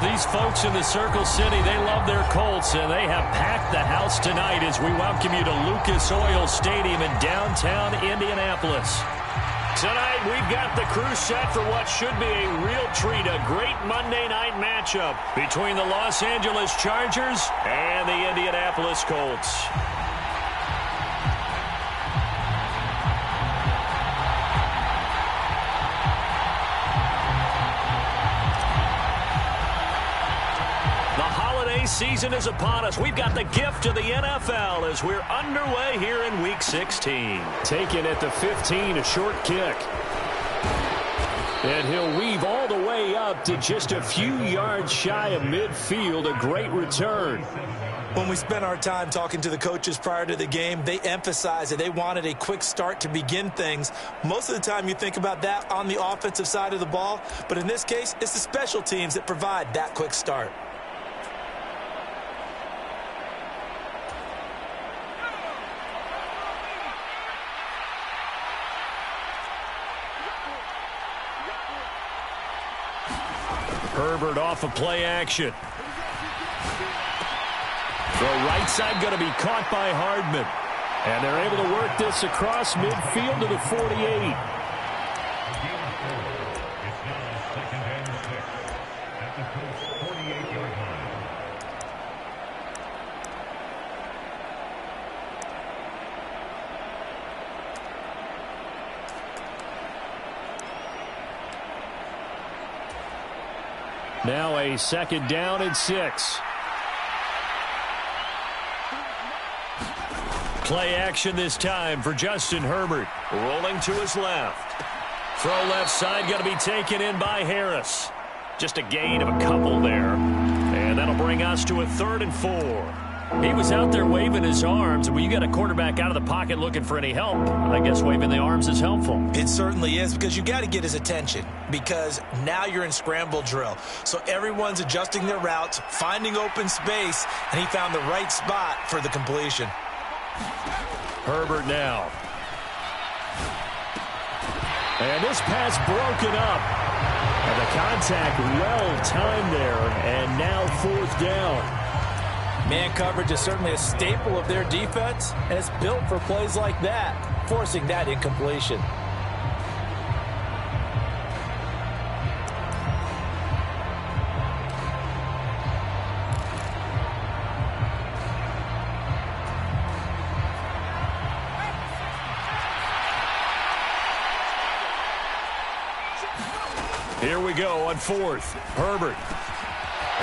These folks in the Circle City, they love their Colts, and they have packed the house tonight as we welcome you to Lucas Oil Stadium in downtown Indianapolis. Tonight, we've got the crew set for what should be a real treat, a great Monday night matchup between the Los Angeles Chargers and the Indianapolis Colts. Season is upon us. We've got the gift of the NFL as we're underway here in Week 16. Taken at the 15, a short kick. And he'll weave all the way up to just a few yards shy of midfield. A great return. When we spent our time talking to the coaches prior to the game, they emphasized that they wanted a quick start to begin things. Most of the time you think about that on the offensive side of the ball, but in this case, it's the special teams that provide that quick start. Herbert off of play action. The right side going to be caught by Hardman. And they're able to work this across midfield to the 48. Now a second down and 6. Play action this time for Justin Herbert. Rolling to his left. Throw left side going to be taken in by Harris. Just a gain of a couple there. And that'll bring us to a 3rd and 4. He was out there waving his arms. When you got a quarterback out of the pocket looking for any help, I guess waving the arms is helpful. It certainly is, because you got to get his attention, because now you're in scramble drill. So everyone's adjusting their routes, finding open space, and he found the right spot for the completion. Herbert now. And this pass broken up. And the contact well timed there, and now 4th down. Man coverage is certainly a staple of their defense, and it's built for plays like that, forcing that incompletion. Here we go on 4th. Herbert.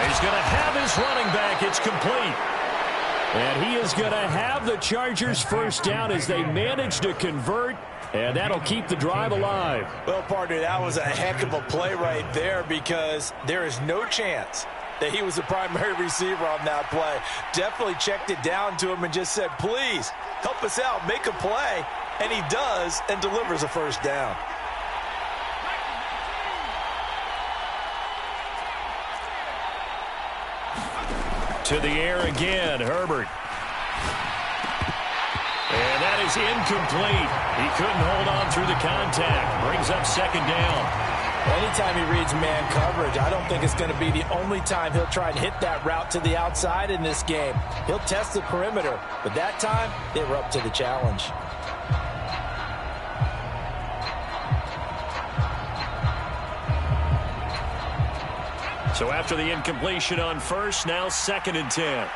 He's going to have his running back. It's complete. And he is going to have the Chargers first down as they manage to convert, and that'll keep the drive alive. Well, partner, that was a heck of a play right there, because there is no chance that he was the primary receiver on that play. Definitely checked it down to him and just said, please, help us out, make a play. And he does, and delivers a first down. To the air again, Herbert. And that is incomplete. He couldn't hold on through the contact. Brings up 2nd down. Anytime he reads man coverage, I don't think it's going to be the only time he'll try and hit that route to the outside in this game. He'll test the perimeter, but that time, they were up to the challenge. So after the incompletion on 1st, now 2nd and 10.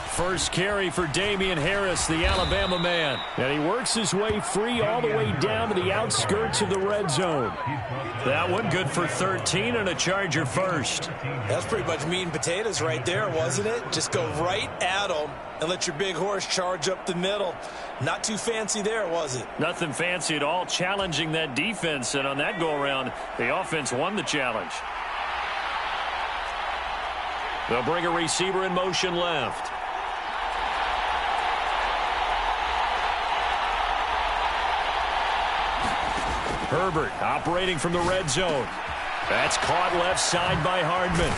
First carry for Damian Harris, the Alabama man. And he works his way free all the way down to the outskirts of the red zone. That one good for 13 and a Charger first. That's pretty much meat and potatoes right there, wasn't it? Just go right at them and let your big horse charge up the middle. Not too fancy there, was it? Nothing fancy at all, challenging that defense. And on that go-around, the offense won the challenge. They'll bring a receiver in motion left. Herbert operating from the red zone. That's caught left side by Hardman.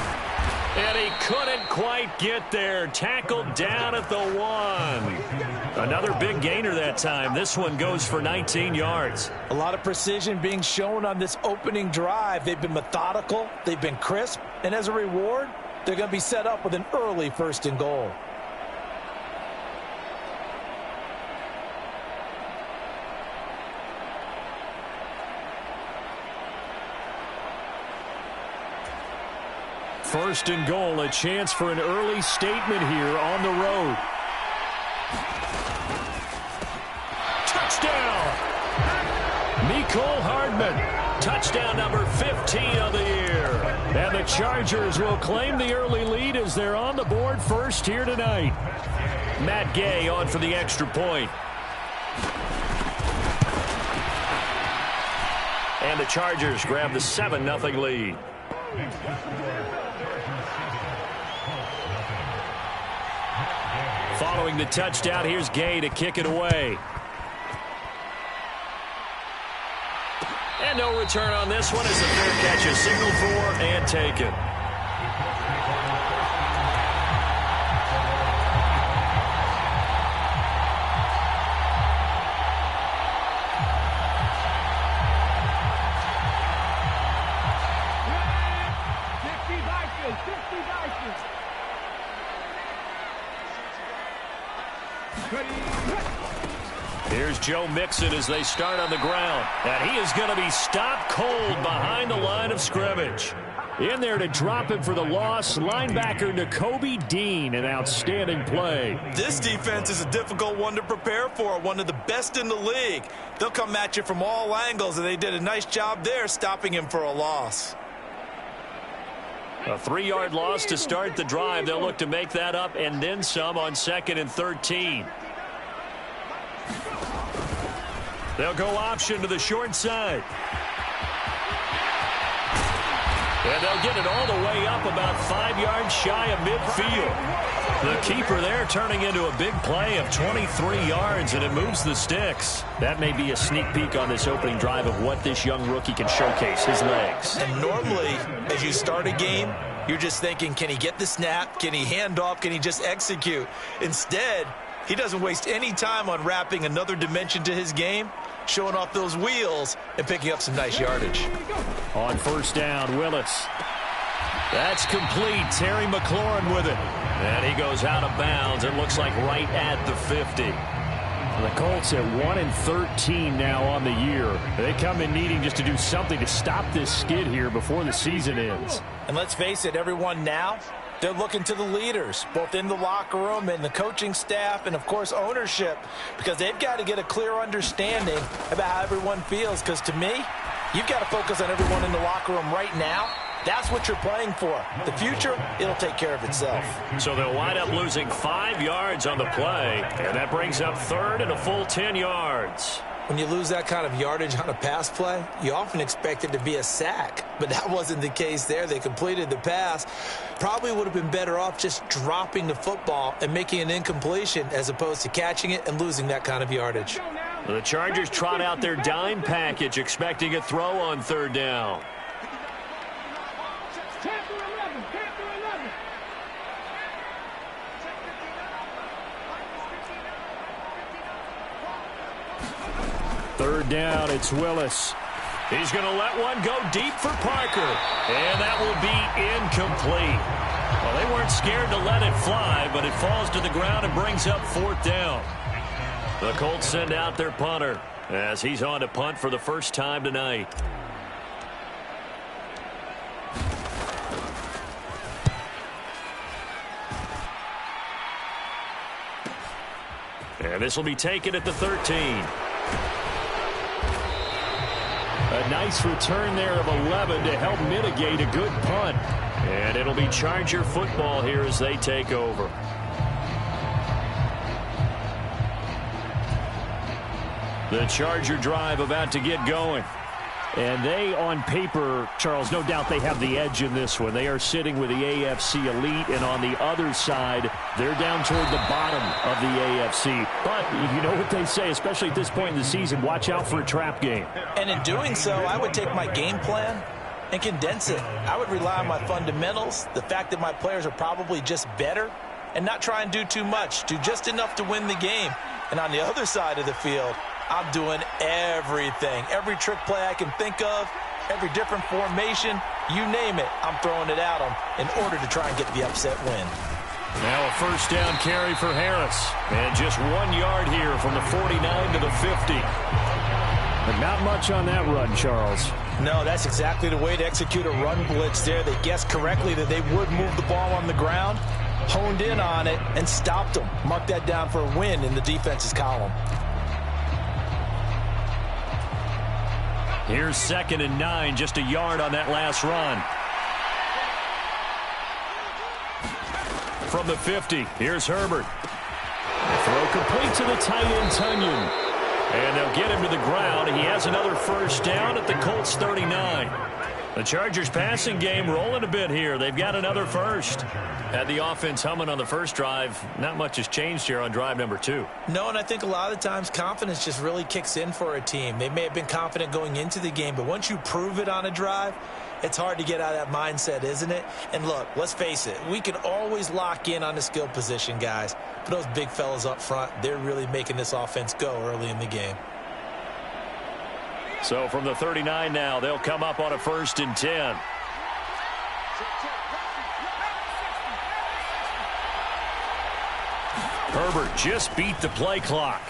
And he could Couldn't quite get there. Tackled down at the 1. Another big gainer that time. This one goes for 19 yards. A lot of precision being shown on this opening drive. They've been methodical. They've been crisp. And as a reward, they're going to be set up with an early 1st and goal. First and goal, a chance for an early statement here on the road. Touchdown! Mecole Hardman. Touchdown number 15 of the year. And the Chargers will claim the early lead as they're on the board first here tonight. Matt Gay on for the extra point. And the Chargers grab the 7-0 lead. Following the touchdown, here's Gay to kick it away. And no return on this one as the fair catch is signaled for and taken. Here's Joe Mixon as they start on the ground. And he is going to be stopped cold behind the line of scrimmage. In there to drop him for the loss, linebacker Nakobe Dean, an outstanding play. This defense is a difficult one to prepare for, one of the best in the league. They'll come at you from all angles, and they did a nice job there stopping him for a loss. A 3-yard loss to start the drive. They'll look to make that up and then some on 2nd and 13. They'll go option to the short side. And they'll get it all the way up about 5 yards shy of midfield. The keeper there turning into a big play of 23 yards, and it moves the sticks. That may be a sneak peek on this opening drive of what this young rookie can showcase, his legs. And normally, as you start a game, you're just thinking, can he get the snap? Can he hand off? Can he just execute? Instead, he doesn't waste any time on wrapping another dimension to his game, showing off those wheels and picking up some nice yardage. On first down, Willis. That's complete. Terry McLaurin with it. And he goes out of bounds. It looks like right at the 50. The Colts at 1-13 now on the year. They come in needing just to do something to stop this skid here before the season ends. And let's face it, everyone now, they're looking to the leaders, both in the locker room and the coaching staff and, of course, ownership, because they've got to get a clear understanding about how everyone feels. Because to me, you've got to focus on everyone in the locker room right now. That's what you're playing for. The future, it'll take care of itself. So they'll wind up losing 5 yards on the play, and that brings up 3rd and a full 10 yards. When you lose that kind of yardage on a pass play, you often expect it to be a sack. But that wasn't the case there. They completed the pass. Probably would have been better off just dropping the football and making an incompletion as opposed to catching it and losing that kind of yardage. The Chargers trot out their dime package, expecting a throw on 3rd down. Third down, it's Willis. He's going to let one go deep for Parker. And that will be incomplete. Well, they weren't scared to let it fly, but it falls to the ground and brings up 4th down. The Colts send out their punter as he's on to punt for the first time tonight. And this will be taken at the 13. A nice return there of 11 to help mitigate a good punt. And it'll be Charger football here as they take over. The Charger drive about to get going. And they, on paper, Charles, no doubt they have the edge in this one. They are sitting with the AFC elite, and on the other side, they're down toward the bottom of the AFC. But you know what they say, especially at this point in the season, watch out for a trap game. And in doing so, I would take my game plan and condense it. I would rely on my fundamentals, the fact that my players are probably just better, and not try and do too much. Do just enough to win the game. And on the other side of the field, I'm doing everything. Every trick play I can think of, every different formation, you name it, I'm throwing it at them in order to try and get the upset win. Now a first down carry for Harris. And just 1 yard here from the 49 to the 50. But not much on that run, Charles. No, that's exactly the way to execute a run blitz there. They guessed correctly that they would move the ball on the ground, honed in on it, and stopped them. Mark that down for a win in the defense's column. Here's 2nd and 9, just a yard on that last run. From the 50, here's Herbert. Throw complete to the tight end, Tunyon. And they'll get him to the ground. He has another first down at the Colts 39. The Chargers passing game rolling a bit here. They've got another first. Had the offense humming on the first drive. Not much has changed here on drive number 2. No, and I think a lot of the times confidence just really kicks in for a team. They may have been confident going into the game, but once you prove it on a drive, it's hard to get out of that mindset, isn't it? And look, let's face it, we can always lock in on the skill position, guys. But those big fellas up front, they're really making this offense go early in the game. So from the 39 now, they'll come up on a 1st and 10. Herbert just beat the play clock.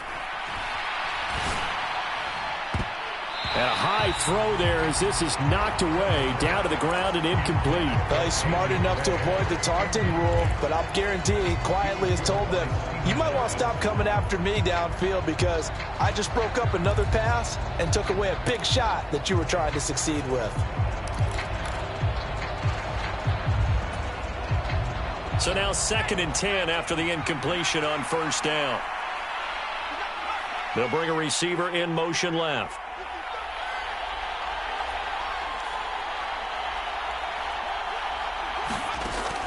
And a high throw there as this is knocked away, down to the ground and incomplete. Well, he's smart enough to avoid the taunting rule, but I'll guarantee he quietly has told them, you might want to stop coming after me downfield because I just broke up another pass and took away a big shot that you were trying to succeed with. So now 2nd and 10 after the incompletion on first down. They'll bring a receiver in motion left.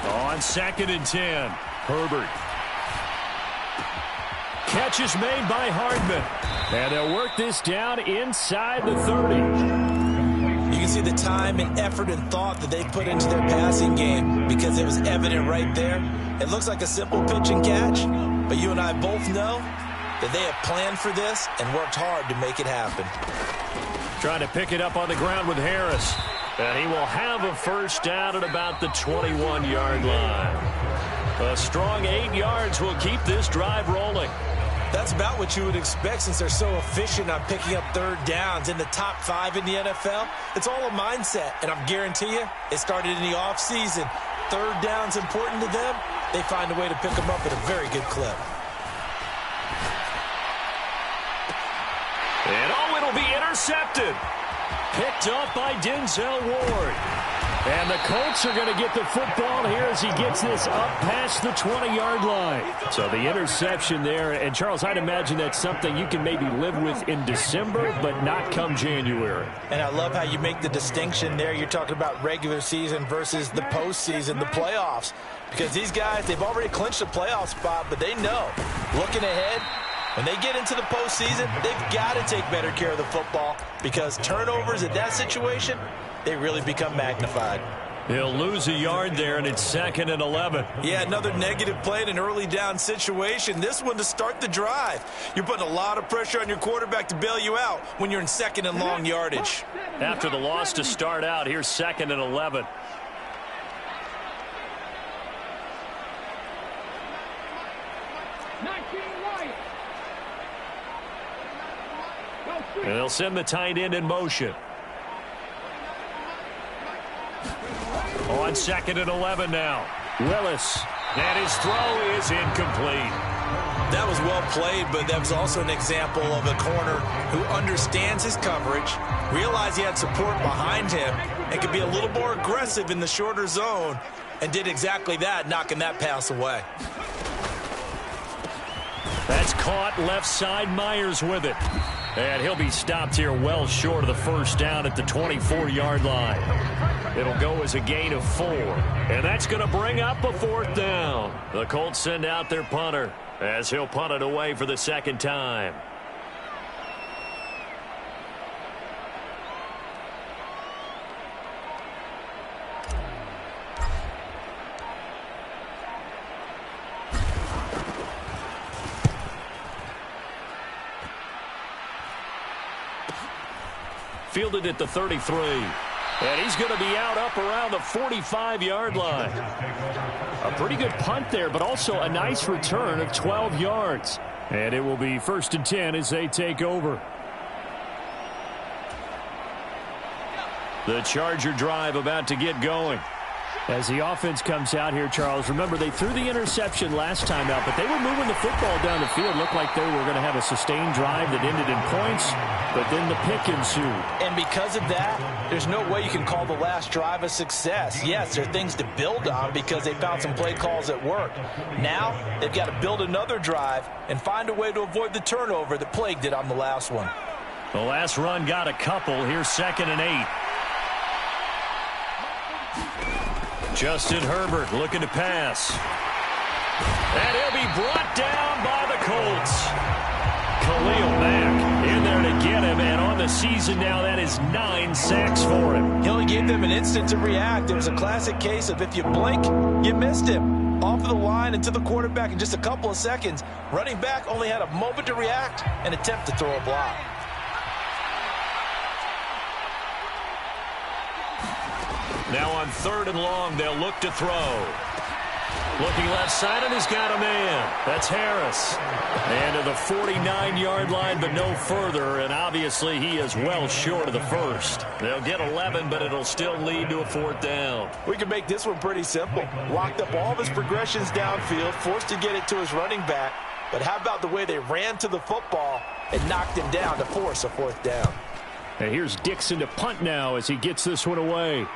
On 2nd and 10, Herbert. Catch is made by Hardman. And they'll work this down inside the 30. You can see the time and effort and thought that they put into their passing game because it was evident right there. It looks like a simple pitch and catch, but you and I both know that they have planned for this and worked hard to make it happen. Trying to pick it up on the ground with Harris. And he will have a first down at about the 21-yard line. A strong 8 yards will keep this drive rolling. That's about what you would expect since they're so efficient on picking up third downs in the top 5 in the NFL. It's all a mindset, and I guarantee you it started in the offseason. Third down's important to them. They find a way to pick them up at a very good clip. And it'll be intercepted. Picked up by Denzel Ward. And the Colts are going to get the football here as he gets this up past the 20-yard line. So the interception there. And, Charles, I'd imagine that's something you can maybe live with in December, but not come January. And I love how you make the distinction there. You're talking about regular season versus the postseason, the playoffs. Because these guys, they've already clinched a playoff spot, but they know, looking ahead, when they get into the postseason, they've got to take better care of the football because turnovers in that situation, they really become magnified. He'll lose a yard there, and it's 2nd and 11. Yeah, another negative play in an early down situation. This one to start the drive. You're putting a lot of pressure on your quarterback to bail you out when you're in 2nd and long yardage. After the loss to start out, here's 2nd and 11. And they'll send the tight end in motion. On 2nd and 11 now. Willis. And his throw is incomplete. That was well played, but that was also an example of a corner who understands his coverage, realized he had support behind him, and could be a little more aggressive in the shorter zone, and did exactly that, knocking that pass away. That's caught left side. Myers with it. And he'll be stopped here well short of the first down at the 24-yard line. It'll go as a gain of 4. And that's going to bring up a 4th down. The Colts send out their punter as he'll punt it away for the 2nd time. Fielded at the 33. And he's going to be out up around the 45-yard line. A pretty good punt there, but also a nice return of 12 yards. And it will be 1st and 10 as they take over. The Charger drive about to get going. As the offense comes out here, Charles, remember they threw the interception last time out, but they were moving the football down the field. Looked like they were going to have a sustained drive that ended in points, but then the pick ensued. And because of that, there's no way you can call the last drive a success. Yes, there are things to build on because they found some play calls that worked. Now, they've got to build another drive and find a way to avoid the turnover that plagued it on the last one. The last run got a couple. Here's 2nd and 8. Justin Herbert looking to pass. And he'll be brought down by the Colts. Khalil Mack in there to get him, and on the season now, that is 9 sacks for him. He only gave them an instant to react. It was a classic case of if you blink, you missed him. Off of the line and to the quarterback in just a couple of seconds. Running back only had a moment to react and attempt to throw a block. Now on 3rd and long, they'll look to throw. Looking left side, and he's got a man. That's Harris. And to the 49-yard line, but no further, and obviously he is well short of the first. They'll get 11, but it'll still lead to a 4th down. We can make this one pretty simple. Locked up all of his progressions downfield, forced to get it to his running back. But how about the way they ran to the football and knocked him down to force a 4th down? And here's Dixon to punt now as he gets this one away.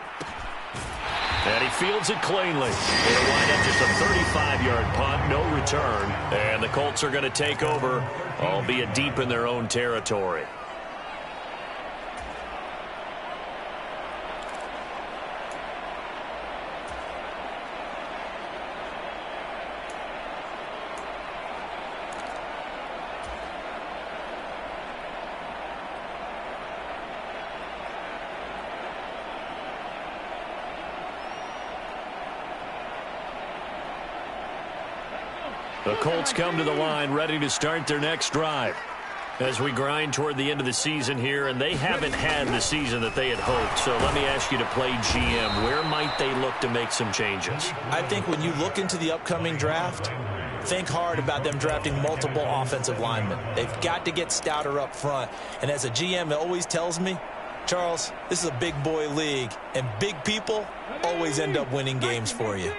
And he fields it cleanly. It'll wind up just a 35-yard punt, no return. And the Colts are going to take over, albeit deep in their own territory. The Colts come to the line, ready to start their next drive. As we grind toward the end of the season here, and they haven't had the season that they had hoped. So let me ask you to play GM. Where might they look to make some changes? I think when you look into the upcoming draft, think hard about them drafting multiple offensive linemen. They've got to get stouter up front. And as a GM, it always tells me, Charles, this is a big boy league, and big people always end up winning games for you.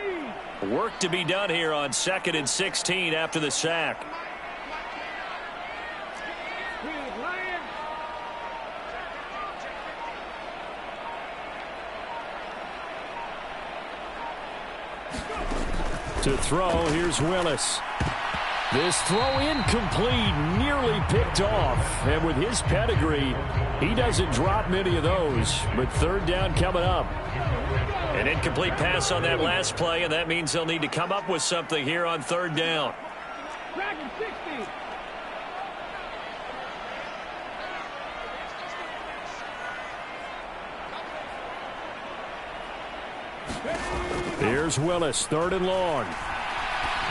Work to be done here on 2nd and 16 after the sack. To throw, here's Willis. This throw incomplete, nearly picked off. And with his pedigree, he doesn't drop many of those. But 3rd down coming up. An incomplete pass on that last play, and that means they'll need to come up with something here on 3rd down. Here's Willis, 3rd and long.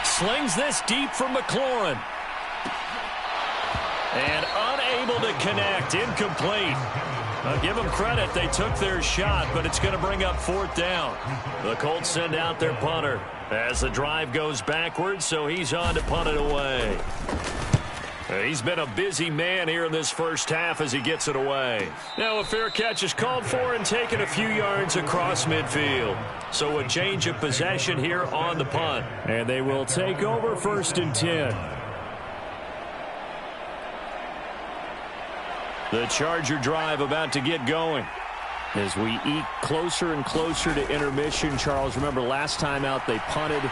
Slings this deep from McLaurin. And unable to connect, incomplete. I'll give them credit, they took their shot, but it's going to bring up 4th down. The Colts send out their punter as the drive goes backwards, so he's on to punt it away. He's been a busy man here in this first half as he gets it away. Now a fair catch is called for and taken a few yards across midfield. So a change of possession here on the punt. And they will take over 1st and 10. The Charger drive about to get going. As we eke closer and closer to intermission, Charles, remember last time out they punted.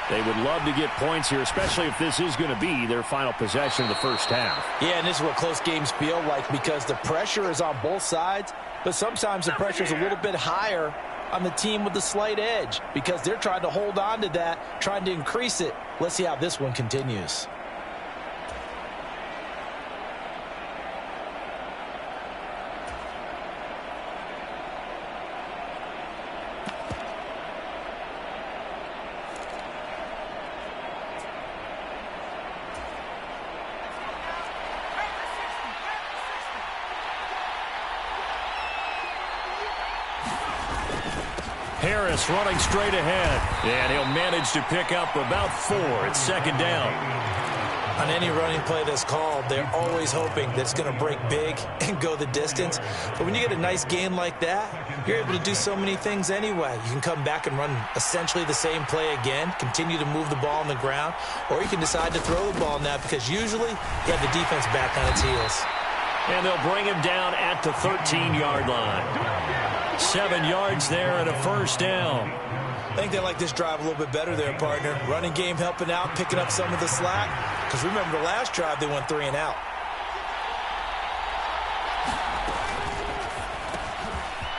They would love to get points here, especially if this is going to be their final possession of the first half. Yeah, and this is what close games feel like because the pressure is on both sides, but sometimes the pressure is a little bit higher on the team with the slight edge because they're trying to hold on to that, trying to increase it. Let's see how this one continues. Harris running straight ahead. And he'll manage to pick up about 4. It's second down. On any running play that's called, they're always hoping that it's going to break big and go the distance. But when you get a nice gain like that, you're able to do so many things anyway. You can come back and run essentially the same play again, continue to move the ball on the ground, or you can decide to throw the ball now because usually you have the defense back on its heels. And they'll bring him down at the 13-yard line. 7 yards there and a first down. I think they like this drive a little bit better there, partner. Running game helping out, picking up some of the slack. Because remember, the last drive, they went 3 and out.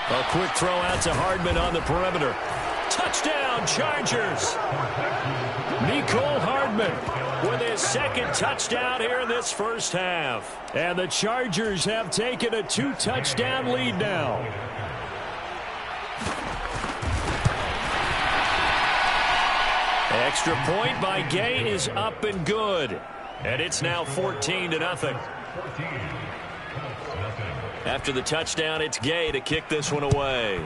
A quick throw out to Hardman on the perimeter. Touchdown, Chargers. Mecole Hardman with his second touchdown here in this first half. And the Chargers have taken a 2-touchdown lead now. Extra point by Gay is up and good. And it's now 14-0. After the touchdown, it's Gay to kick this one away.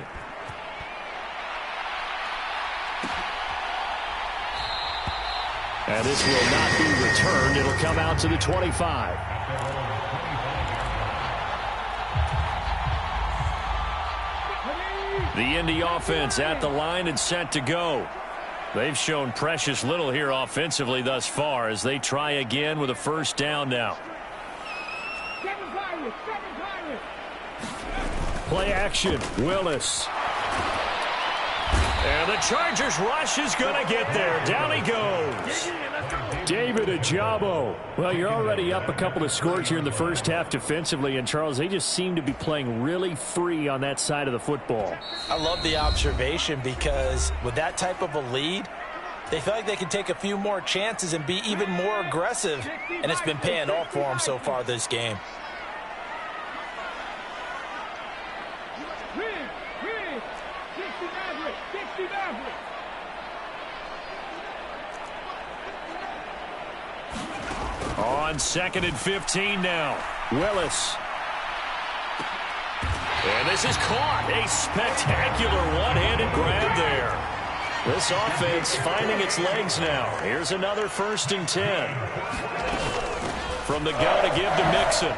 And this will not be returned. It'll come out to the 25. The Indy offense at the line and set to go. They've shown precious little here offensively thus far as they try again with a first down now. Play action, Willis. And the Chargers rush is going to get there. Down he goes. David Ojabo. Well, you're already up a couple of scores here in the first half defensively, and Charles, they just seem to be playing really free on that side of the football. I love the observation because with that type of a lead, they feel like they can take a few more chances and be even more aggressive, and it's been paying off for them so far this game. On 2nd and 15 now. Willis. And this is caught. A spectacular one-handed grab there. This offense finding its legs now. Here's another 1st and 10. From the gun to give to Mixon.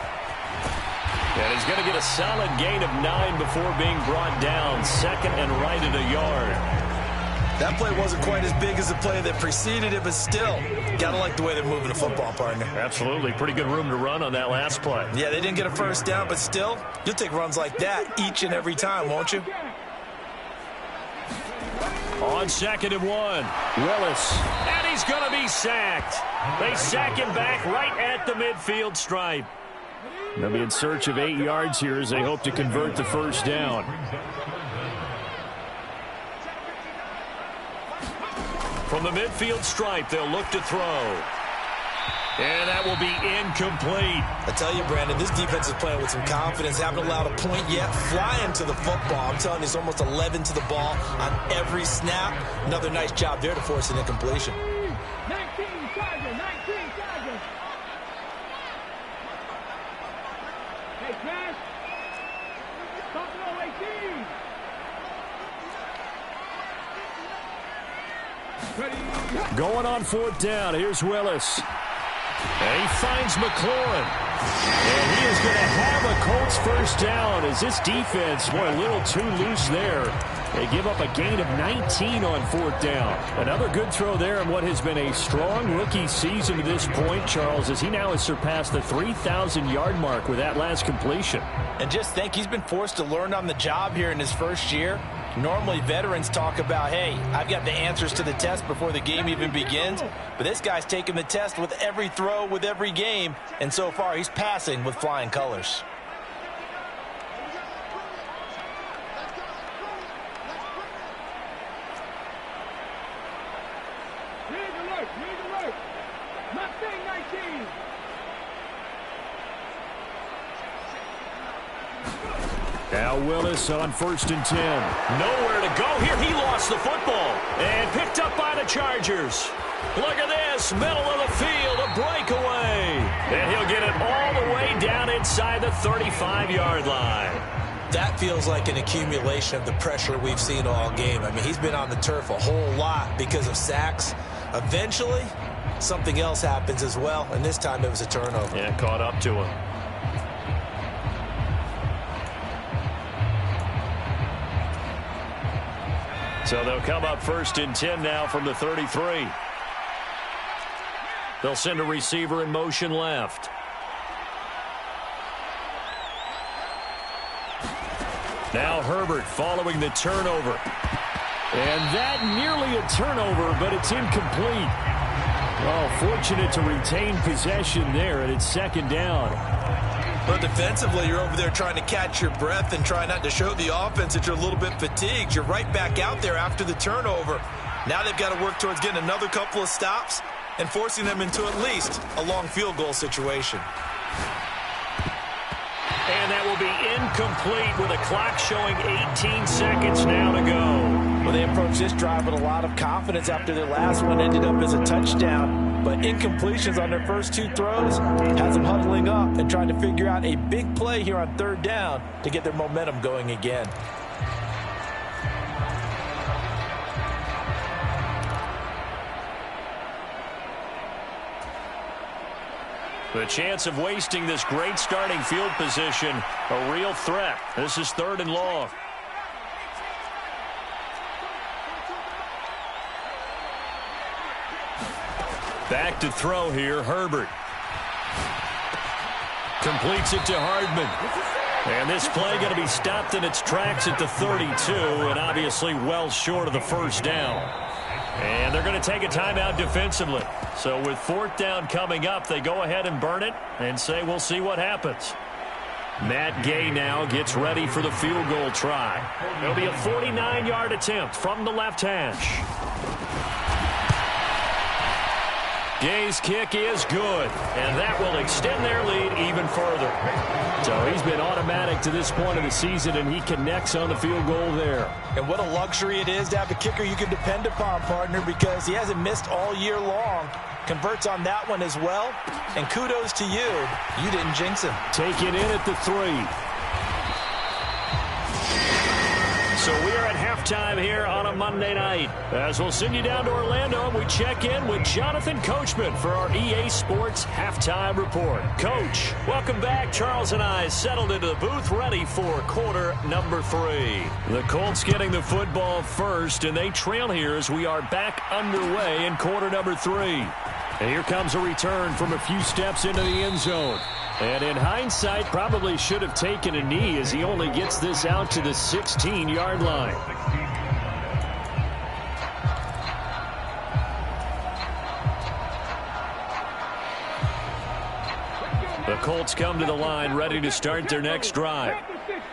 And he's going to get a solid gain of 9 before being brought down. 2nd and right at a yard. That play wasn't quite as big as the play that preceded it, but still, got to like the way they're moving the football, partner. Absolutely. Pretty good room to run on that last play. Yeah, they didn't get a first down, but still, you'll take runs like that each and every time, won't you? On 2nd and 1, Willis. And he's going to be sacked. They sack him back right at the midfield stripe. They'll be in search of 8 yards here as they hope to convert the first down. From the midfield stripe, they'll look to throw. And that will be incomplete. I tell you, Brandon, this defense is playing with some confidence. Haven't allowed a point yet. Flying to the football. I'm telling you, it's almost 11 to the ball on every snap. Another nice job there to force an incompletion. 19 Chargers. Hey, Cash. Buffalo 18. Going on 4th down. Here's Willis. And he finds McLaurin. And he is going to have a Colts first down as this defense, boy, a little too loose there. They give up a gain of 19 on 4th down. Another good throw there in what has been a strong rookie season to this point, Charles, as he now has surpassed the 3,000-yard mark with that last completion. And just think, he's been forced to learn on the job here in his first year. Normally, veterans talk about, hey, I've got the answers to the test before the game even begins. But this guy's taking the test with every throw, with every game. And so far, he's passing with flying colors. Mustang 19. Now Willis on 1st and 10. Nowhere to go here. He lost the football. And picked up by the Chargers. Look at this. Middle of the field. A breakaway. And he'll get it all the way down inside the 35-yard line. That feels like an accumulation of the pressure we've seen all game. I mean, he's been on the turf a whole lot because of sacks. Eventually, something else happens as well, and this time it was a turnover. Yeah, caught up to him. So they'll come up 1st and 10 now from the 33. They'll send a receiver in motion left. Now Herbert following the turnover. And that nearly a turnover, but it's incomplete. Oh, fortunate to retain possession there, and it's 2nd down. But defensively, you're over there trying to catch your breath and try not to show the offense that you're a little bit fatigued. You're right back out there after the turnover. Now they've got to work towards getting another couple of stops and forcing them into at least a long field goal situation. And that will be incomplete with a clock showing 18 seconds now to go. Well, they approached this drive with a lot of confidence after their last one ended up as a touchdown. But incompletions on their first 2 throws has them huddling up and trying to figure out a big play here on 3rd down to get their momentum going again. The chance of wasting this great starting field position, a real threat. This is 3rd and long. Back to throw here, Herbert. Completes it to Hardman. And this play going to be stopped in its tracks at the 32, and obviously well short of the 1st down. And they're going to take a timeout defensively. So with 4th down coming up, they go ahead and burn it and say we'll see what happens. Matt Gay now gets ready for the field goal try. It'll be a 49-yard attempt from the left hash. Gay's kick is good, and that will extend their lead even further. So he's been automatic to this point of the season, and he connects on the field goal there. And what a luxury it is to have a kicker you can depend upon, partner, because he hasn't missed all year long. Converts on that one as well, and kudos to you. You didn't jinx him. Take it in at the 3. So we are at halftime here on a Monday night. As we'll send you down to Orlando, and we check in with Jonathan Coachman for our EA Sports Halftime Report. Coach, welcome back. Charles and I settled into the booth, ready for quarter number 3. The Colts getting the football first, and they trail here as we are back underway in quarter number 3. And here comes a return from a few steps into the end zone. And in hindsight, probably should have taken a knee as he only gets this out to the 16-yard line. The Colts come to the line ready to start their next drive.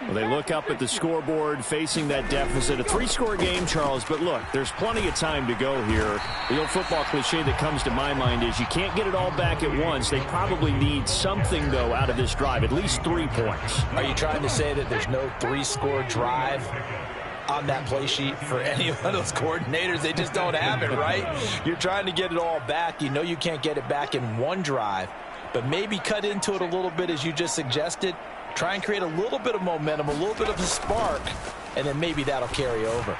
Well, they look up at the scoreboard facing that deficit. A 3-score game, Charles, but look, there's plenty of time to go here. The old football cliche that comes to my mind is you can't get it all back at once. They probably need something, though, out of this drive, at least 3 points. Are you trying to say that there's no 3-score drive on that play sheet for any of those coordinators? They just don't have it, right? You're trying to get it all back. You know you can't get it back in one drive, but maybe cut into it a little bit as you just suggested. Try and create a little bit of momentum, a little bit of a spark, and then maybe that'll carry over.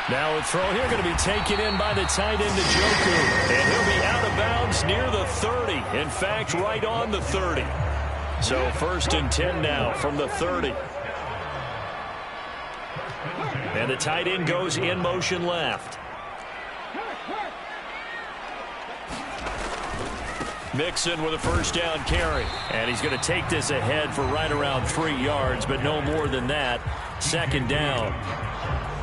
Now a throw here going to be taken in by the tight end, Njoku. And he'll be out of bounds near the 30. In fact, right on the 30. So 1st and 10 now from the 30. And the tight end goes in motion left. Mixon with a 1st down carry. And he's going to take this ahead for right around 3 yards, but no more than that. 2nd down.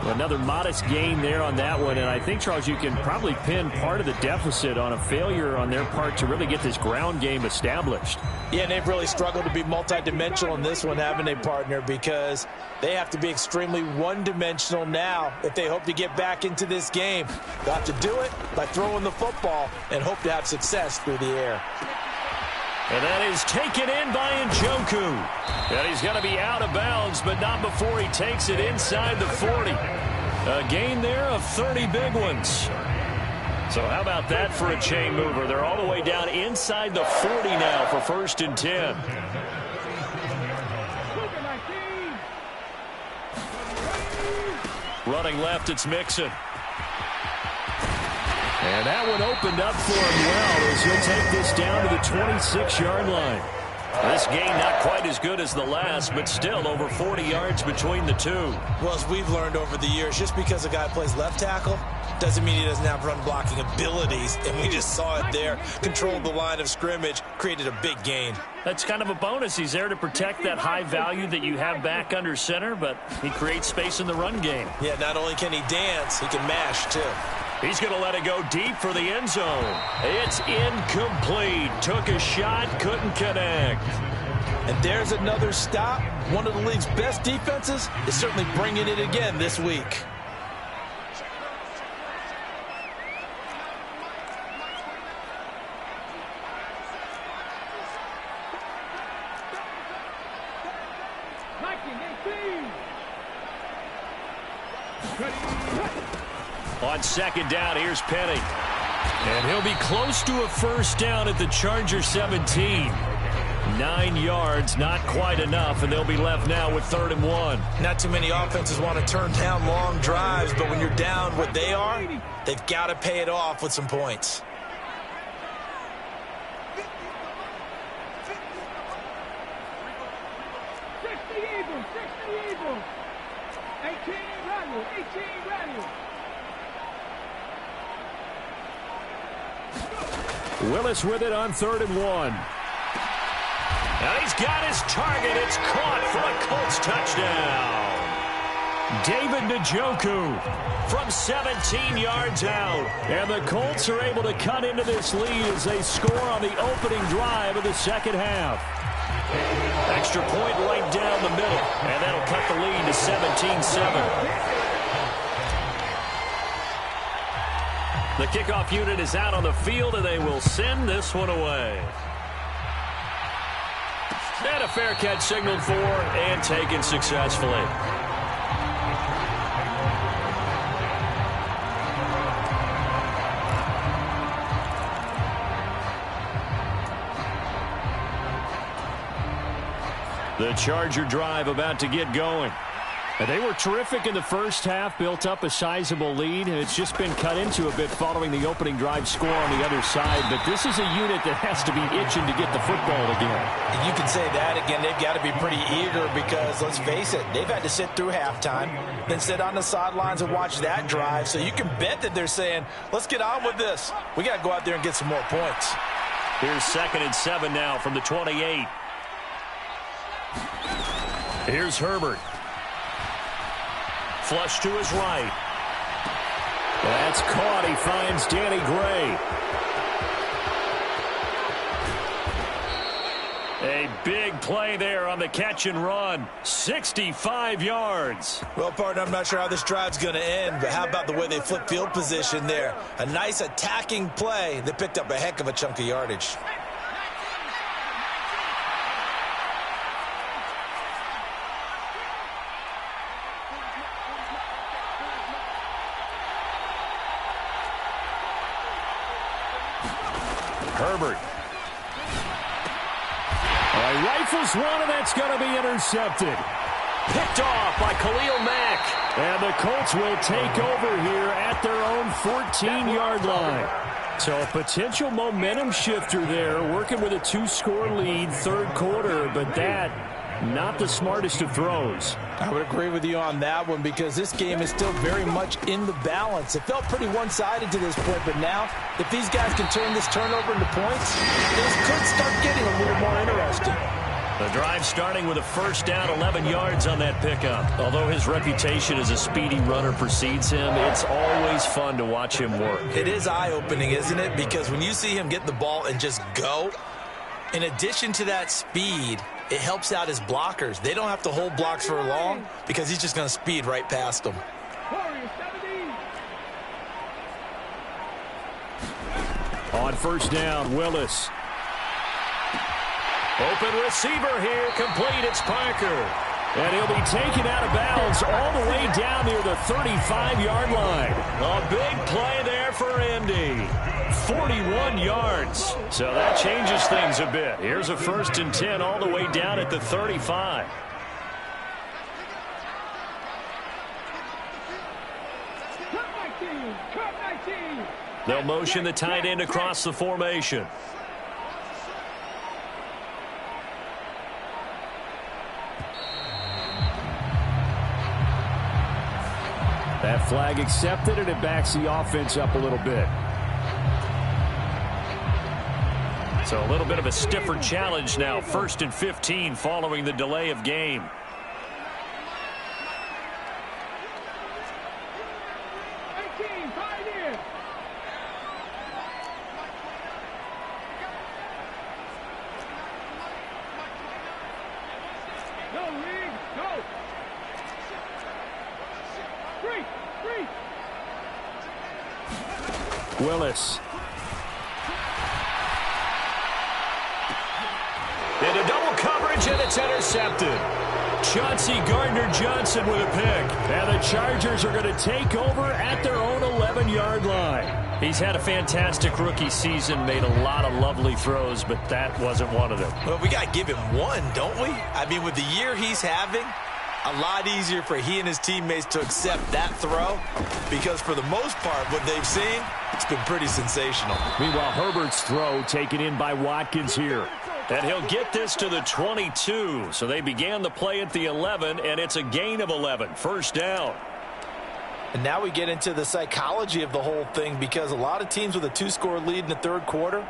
Another modest gain there on that one, and I think, Charles, you can probably pin part of the deficit on a failure on their part to really get this ground game established. Yeah, and they've really struggled to be multidimensional in this one, haven't they, partner? Because they have to be extremely one-dimensional now if they hope to get back into this game. They'll have to do it by throwing the football and hope to have success through the air. And that is taken in by Njoku. And he's going to be out of bounds, but not before he takes it inside the 40. A gain there of 30 big ones. So how about that for a chain mover? They're all the way down inside the 40 now for 1st and 10. Running left, it's Mixon. And that one opened up for him well as he'll take this down to the 26-yard line. This gain not quite as good as the last, but still over 40 yards between the two. Well, as we've learned over the years, just because a guy plays left tackle doesn't mean he doesn't have run blocking abilities, and we just saw it there. Controlled the line of scrimmage, created a big gain. That's kind of a bonus. He's there to protect that high value that you have back under center, but he creates space in the run game. Yeah, not only can he dance, he can mash, too. He's going to let it go deep for the end zone. It's incomplete. Took a shot, couldn't connect. And there's another stop. One of the league's best defenses is certainly bringing it again this week. On second down, here's Penny. And he'll be close to a first down at the Charger 17. 9 yards, not quite enough, and they'll be left now with 3rd and 1. Not too many offenses want to turn down long drives, but when you're down what they are, they've got to pay it off with some points. Willis with it on 3rd and 1. Now he's got his target. It's caught for a Colts touchdown. David Njoku from 17 yards out. And the Colts are able to cut into this lead as they score on the opening drive of the second half. Extra point right down the middle. And that'll cut the lead to 17-7. The kickoff unit is out on the field, and they will send this one away. And a fair catch signaled for and taken successfully. The Charger drive about to get going. And they were terrific in the first half, built up a sizable lead, and it's just been cut into a bit following the opening drive score on the other side. But this is a unit that has to be itching to get the football again. You can say that again. They've got to be pretty eager because, let's face it, they've had to sit through halftime, then sit on the sidelines and watch that drive. So you can bet that they're saying, let's get on with this. We got to go out there and get some more points. Here's 2nd and 7 now from the 28. Here's Herbert. Flush to his right. That's caught. He finds Danny Gray. A big play there on the catch and run. 65 yards. Well, partner, I'm not sure how this drive's going to end, but how about the way they flip field position there? A nice attacking play that picked up a heck of a chunk of yardage. Herbert. Rifles one, and that's going to be intercepted. Picked off by Khalil Mack. And the Colts will take over here at their own 14-yard line. So a potential momentum shifter there, working with a 2-score lead, 3rd quarter, but that, not the smartest of throws. I would agree with you on that one because this game is still very much in the balance. It felt pretty one-sided to this point, but now if these guys can turn this turnover into points, this could start getting a little more interesting. The drive starting with a first down, 11 yards on that pickup. Although his reputation as a speedy runner precedes him, it's always fun to watch him work. It is eye-opening, isn't it? Because when you see him get the ball and just go, in addition to that speed, it helps out his blockers. They don't have to hold blocks for long because he's just going to speed right past them. On first down, Willis. Open receiver here, complete, it's Parker. And he'll be taken out of bounds all the way down near the 35-yard line. A big play there for Indy. 41 yards. So that changes things a bit. Here's a 1st and 10 all the way down at the 35. They'll motion the tight end across the formation. That flag accepted, and it backs the offense up a little bit. So a little bit of a stiffer challenge now. 1st and 15 following the delay of game. Willis. Into double coverage, and it's intercepted. Chauncey Gardner-Johnson with a pick. And the Chargers are going to take over at their own 11-yard line. He's had a fantastic rookie season, made a lot of lovely throws, but that wasn't one of them. Well, we got to give him one, don't we? I mean, with the year he's having, a lot easier for he and his teammates to accept that throw, because for the most part, what they've seen, it's been pretty sensational. Meanwhile, Herbert's throw taken in by Watkins here. And he'll get this to the 22. So they began the play at the 11, and it's a gain of 11. 1st down. And now we get into the psychology of the whole thing, because a lot of teams with a 2-score lead in the 3rd quarter,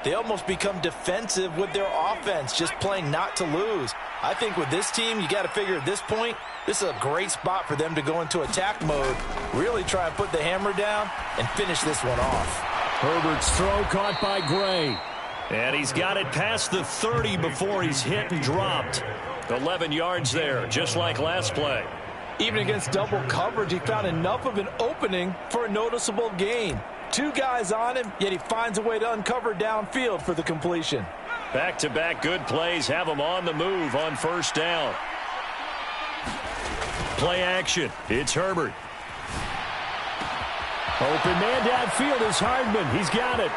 they almost become defensive with their offense, just playing not to lose. I think with this team, you got to figure at this point, this is a great spot for them to go into attack mode, really try and put the hammer down and finish this one off. Herbert's throw caught by Gray. And he's got it past the 30 before he's hit and dropped. 11 yards there, just like last play. Even against double coverage, he found enough of an opening for a noticeable gain. 2 guys on him, yet he finds a way to uncover downfield for the completion. Back-to-back good plays have him on the move on 1st down. Play action. It's Herbert. Open man downfield is Hardman. He's got it.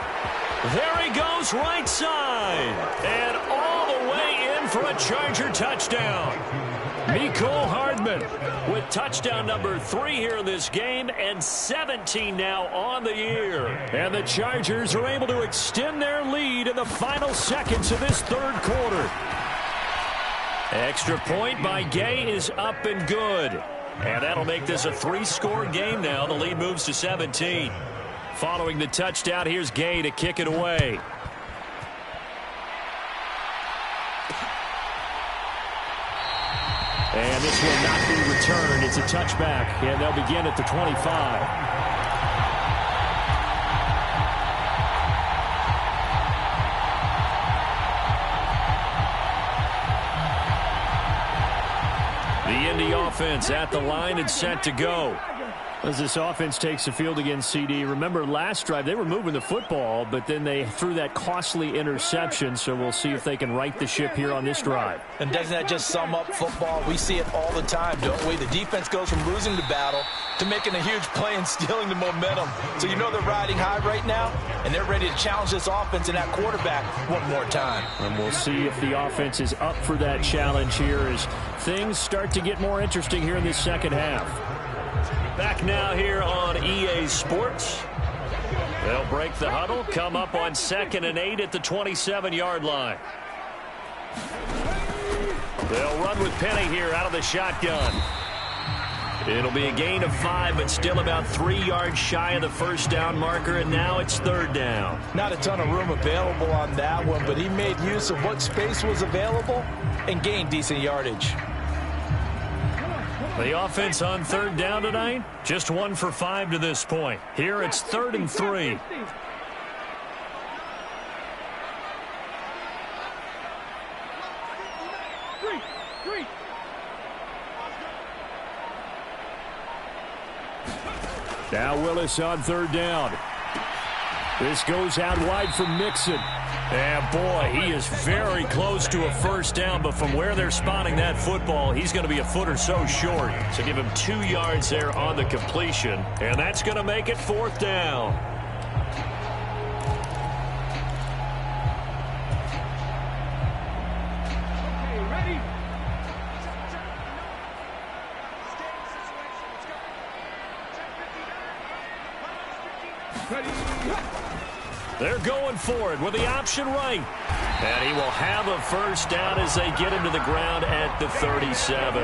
There he goes, right side. And all the way in for a Charger touchdown. Mecole Hardman with touchdown number 3 here in this game, and 17 now on the year. And the Chargers are able to extend their lead in the final seconds of this 3rd quarter. Extra point by Gay is up and good. And that'll make this a 3-score game now. The lead moves to 17. Following the touchdown, here's Gay to kick it away. And this will not be returned. It's a touchback, and they'll begin at the 25. The Indy offense at the line and set to go. As this offense takes the field against CD, remember last drive they were moving the football, but then they threw that costly interception, so we'll see if they can right the ship here on this drive. And doesn't that just sum up football? We see it all the time, don't we? The defense goes from losing the battle to making a huge play and stealing the momentum. So you know they're riding high right now, and they're ready to challenge this offense and that quarterback one more time. And we'll see if the offense is up for that challenge here as things start to get more interesting here in this 2nd half. Back now here on EA Sports. They'll break the huddle, come up on 2nd and 8 at the 27-yard line. They'll run with Penny here out of the shotgun. It'll be a gain of 5, but still about 3 yards shy of the 1st down marker, and now it's 3rd down. Not a ton of room available on that one, but he made use of what space was available and gained decent yardage. The offense on 3rd down tonight, just 1 for 5 to this point. Here it's 3rd and 3. Now Willis on 3rd down. This goes out wide for Mixon. And boy, he is very close to a 1st down, but from where they're spotting that football, he's going to be a foot or so short. So give him 2 yards there on the completion, and that's going to make it 4th down. They're going for it with the option right. And he will have a first down as they get him to the ground at the 37.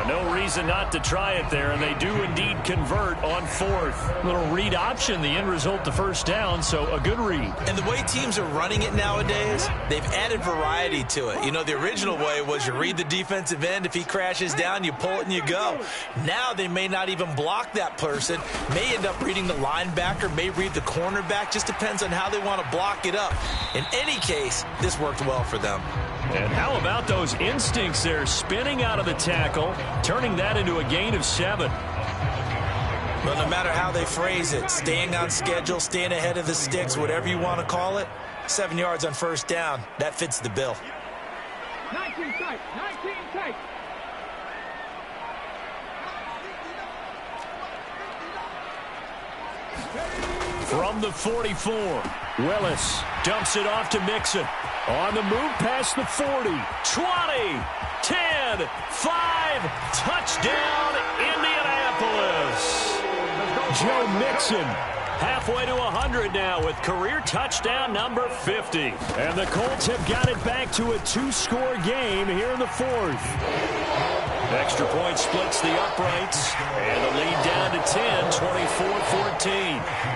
No reason not to try it there, and they do indeed convert on fourth. Little read option, the end result, the first down, so a good read. And the way teams are running it nowadays, they've added variety to it. You know, the original way was you read the defensive end. If he crashes down, you pull it and you go. Now they may not even block that person, may end up reading the linebacker, may read the cornerback. Just depends on how they want to block it up. In any case, this worked well for them. And how about those instincts there, spinning out of the tackle, turning that into a gain of 7. Well, no matter how they phrase it, staying on schedule, staying ahead of the sticks, whatever you want to call it, 7 yards on first down, that fits the bill. 19 tight, 19 tight. From the 44, Willis dumps it off to Mixon. On the move past the 40, 20, 10, 5, touchdown Indianapolis. Joe Mixon halfway to 100 now with career touchdown number 50. And the Colts have got it back to a 2-score game here in the fourth. Extra point splits the uprights, and the lead down to 10, 24-14.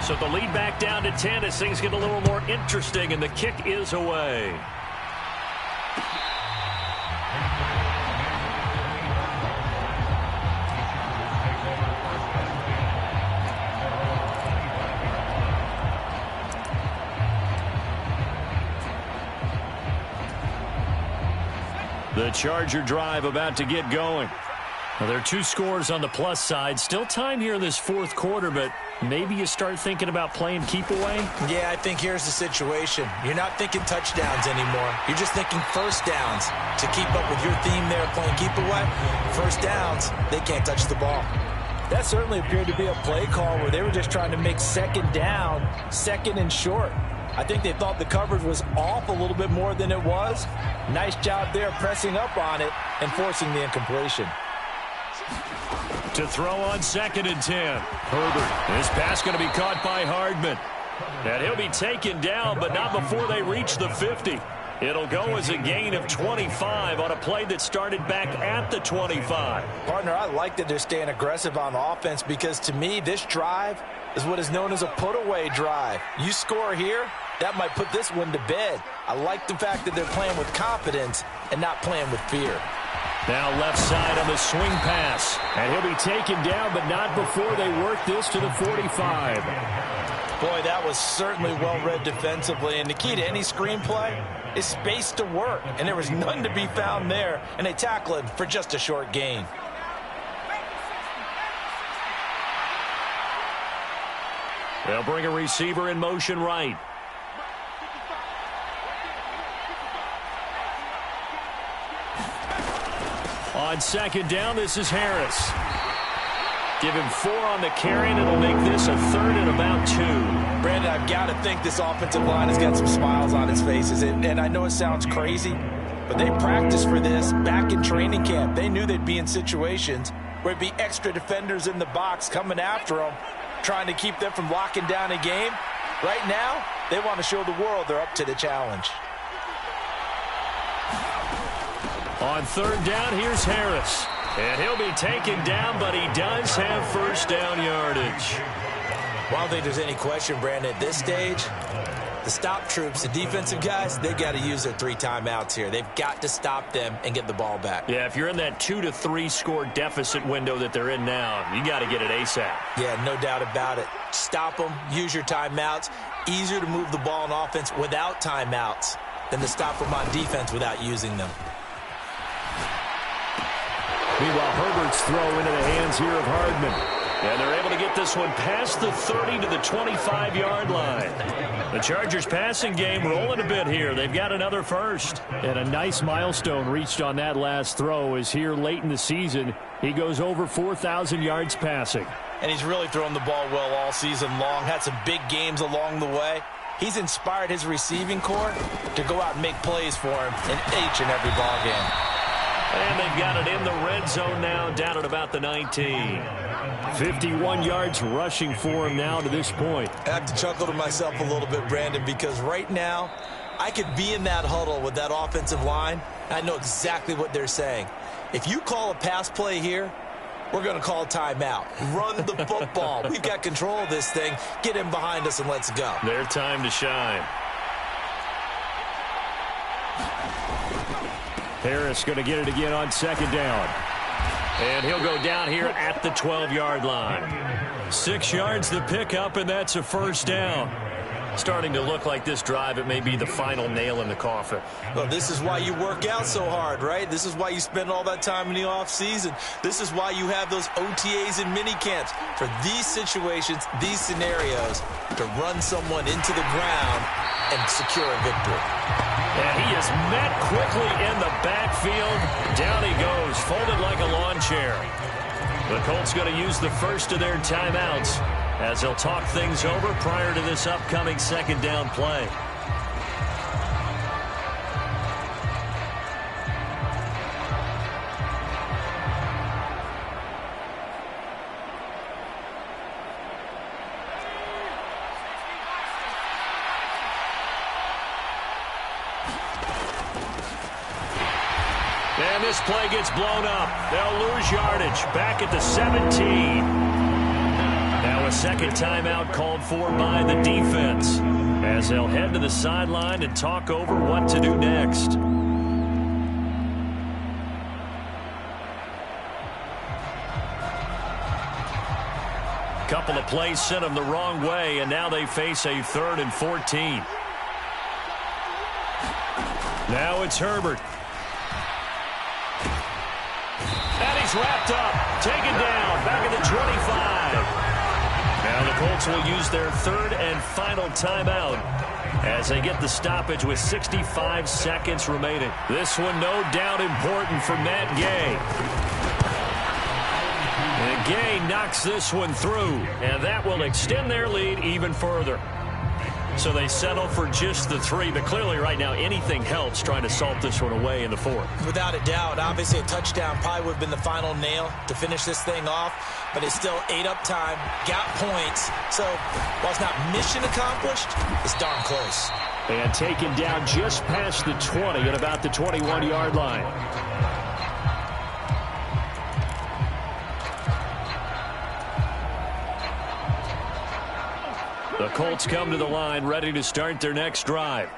So the lead back down to 10 as things get a little more interesting, and the kick is away. The Charger drive about to get going. Well, there are 2 scores on the plus side. Still time here in this fourth quarter, but maybe you start thinking about playing keep away? Yeah, I think here's the situation. You're not thinking touchdowns anymore. You're just thinking first downs. To keep up with your theme there, playing keep away, first downs, they can't touch the ball. That certainly appeared to be a play call where they were just trying to make second down, second and short. I think they thought the coverage was off a little bit more than it was. Nice job there pressing up on it and forcing the incompletion. To throw on 2nd and 10. Herbert. This pass going to be caught by Hardman. And he'll be taken down, but not before they reach the 50. It'll go as a gain of 25 on a play that started back at the 25. Partner, I like that they're staying aggressive on offense because to me, this drive is what is known as a put-away drive. You score here, that might put this one to bed. I like the fact that they're playing with confidence and not playing with fear. Now left side on the swing pass. And he'll be taken down, but not before they work this to the 45. Boy, that was certainly well-read defensively. And the key to any screenplay is space to work. And there was none to be found there. And they tackle it for just a short gain. They'll bring a receiver in motion right. On 2nd down, this is Harris. Give him 4 on the carry, and it'll make this a 3rd and about 2. Brandon, I've got to think this offensive line has got some smiles on its faces. And I know it sounds crazy, but they practiced for this back in training camp. They knew they'd be in situations where it'd be extra defenders in the box coming after them, trying to keep them from locking down a game. Right now, they want to show the world they're up to the challenge. On 3rd down, here's Harris. And he'll be taken down, but he does have first down yardage. Well, I don't think there's any question, Brandon, at this stage, the stop troops, the defensive guys, they got to use their 3 timeouts here. They've got to stop them and get the ball back. Yeah, if you're in that 2 to 3 score deficit window that they're in now, you got to get it ASAP. Yeah, no doubt about it. Stop them, use your timeouts. Easier to move the ball on offense without timeouts than to stop them on defense without using them. Meanwhile, Herbert's throw into the hands here of Hardman. And they're able to get this one past the 30 to the 25-yard line. The Chargers passing game rolling a bit here. They've got another first. And a nice milestone reached on that last throw is here late in the season. He goes over 4,000 yards passing. And he's really thrown the ball well all season long. Had some big games along the way. He's inspired his receiving corps to go out and make plays for him in each and every ball game. And they've got it in the red zone now, down at about the 19. 51 yards rushing for him now to this point. I have to chuckle to myself a little bit, Brandon, because right now I could be in that huddle with that offensive line. I know exactly what they're saying. If you call a pass play here, we're going to call timeout. Run the football. We've got control of this thing. Get in behind us and let's go. Their time to shine. Harris going to get it again on second down. And he'll go down here at the 12-yard line. 6 yards to pick up, and that's a first down. Starting to look like this drive, it may be the final nail in the coffin. Well, this is why you work out so hard, right? This is why you spend all that time in the offseason. This is why you have those OTAs and mini camps. For these situations, these scenarios, to run someone into the ground and secure a victory. And he is met quickly in the backfield. Down he goes, folded like a lawn chair. The Colts going to use the first of their timeouts as they'll talk things over prior to this upcoming second down play. And this play gets blown up. They'll lose yardage back at the 17. Now a second timeout called for by the defense as they'll head to the sideline and talk over what to do next. Couple of plays sent them the wrong way, and now they face a 3rd and 14. Now it's Herbert. And he's wrapped up, taken down, back at the 25. Now the Colts will use their 3rd and final timeout as they get the stoppage with 65 seconds remaining. This one no doubt important for Matt Gay. And Gay knocks this one through, and that will extend their lead even further. So they settle for just the 3, but clearly right now anything helps trying to salt this one away in the 4th. Without a doubt, obviously a touchdown probably would have been the final nail to finish this thing off, but it's still ate up time, got points. So while it's not mission accomplished, it's darn close. And taken down just past the 20 at about the 21-yard line. The Colts come to the line ready to start their next drive.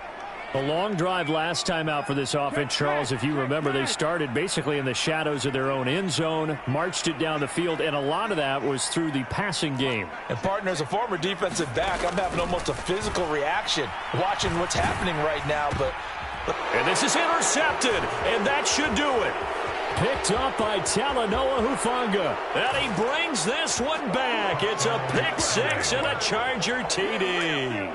A long drive last time out for this offense, Charles. If you remember, they started basically in the shadows of their own end zone, marched it down the field, and a lot of that was through the passing game. And partner, as a former defensive back, I'm having almost a physical reaction watching what's happening right now. And this is intercepted, and that should do it. Picked up by Talanoa Hufanga. And he brings this one back. It's a pick 6 and a Charger TD.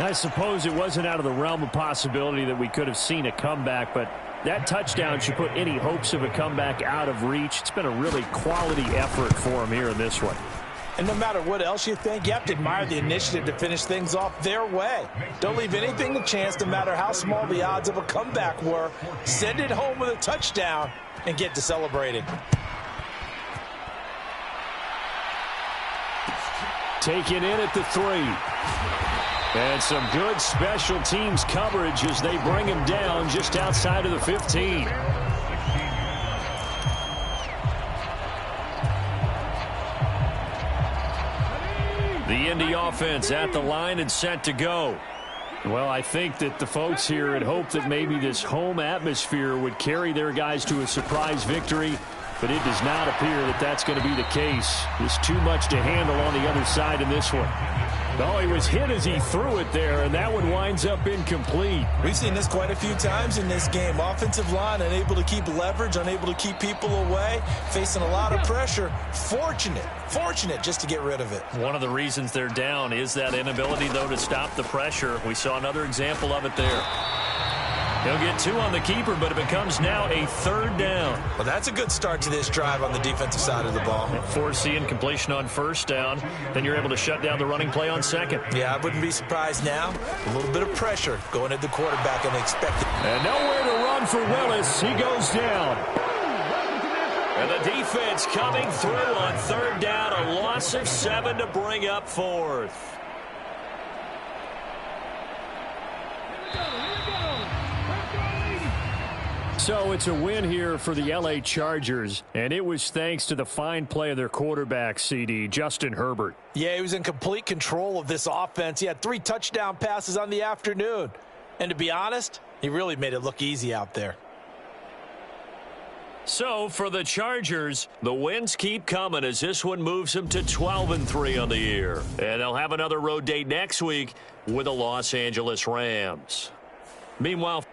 I suppose it wasn't out of the realm of possibility that we could have seen a comeback, but that touchdown should put any hopes of a comeback out of reach. It's been a really quality effort for him here in this one. And no matter what else you think, you have to admire the initiative to finish things off their way. Don't leave anything to chance, no matter how small the odds of a comeback were. Send it home with a touchdown and get to celebrating. Taken in at the 3. And some good special teams coverage as they bring him down just outside of the 15. The Indy offense at the line and set to go. Well, I think that the folks here had hoped that maybe this home atmosphere would carry their guys to a surprise victory, but it does not appear that that's going to be the case. There's too much to handle on the other side in this one. Oh, he was hit as he threw it there, and that one winds up incomplete. We've seen this quite a few times in this game. Offensive line unable to keep leverage, unable to keep people away, facing a lot of pressure. Fortunate just to get rid of it. One of the reasons they're down is that inability, though, to stop the pressure. We saw another example of it there. He'll get 2 on the keeper, but it becomes now a 3rd down. Well, that's a good start to this drive on the defensive side of the ball. Force the incompletion on 1st down. Then you're able to shut down the running play on 2nd. Yeah, I wouldn't be surprised now. A little bit of pressure going at the quarterback unexpected. And nowhere to run for Willis. He goes down. And the defense coming through on 3rd down. A loss of 7 to bring up 4th. So it's a win here for the L.A. Chargers, and it was thanks to the fine play of their quarterback, CD, Justin Herbert. Yeah, he was in complete control of this offense. He had 3 touchdown passes on the afternoon. And to be honest, he really made it look easy out there. So for the Chargers, the wins keep coming as this one moves them to 12-3 on the year. And they'll have another road date next week with the Los Angeles Rams. Meanwhile,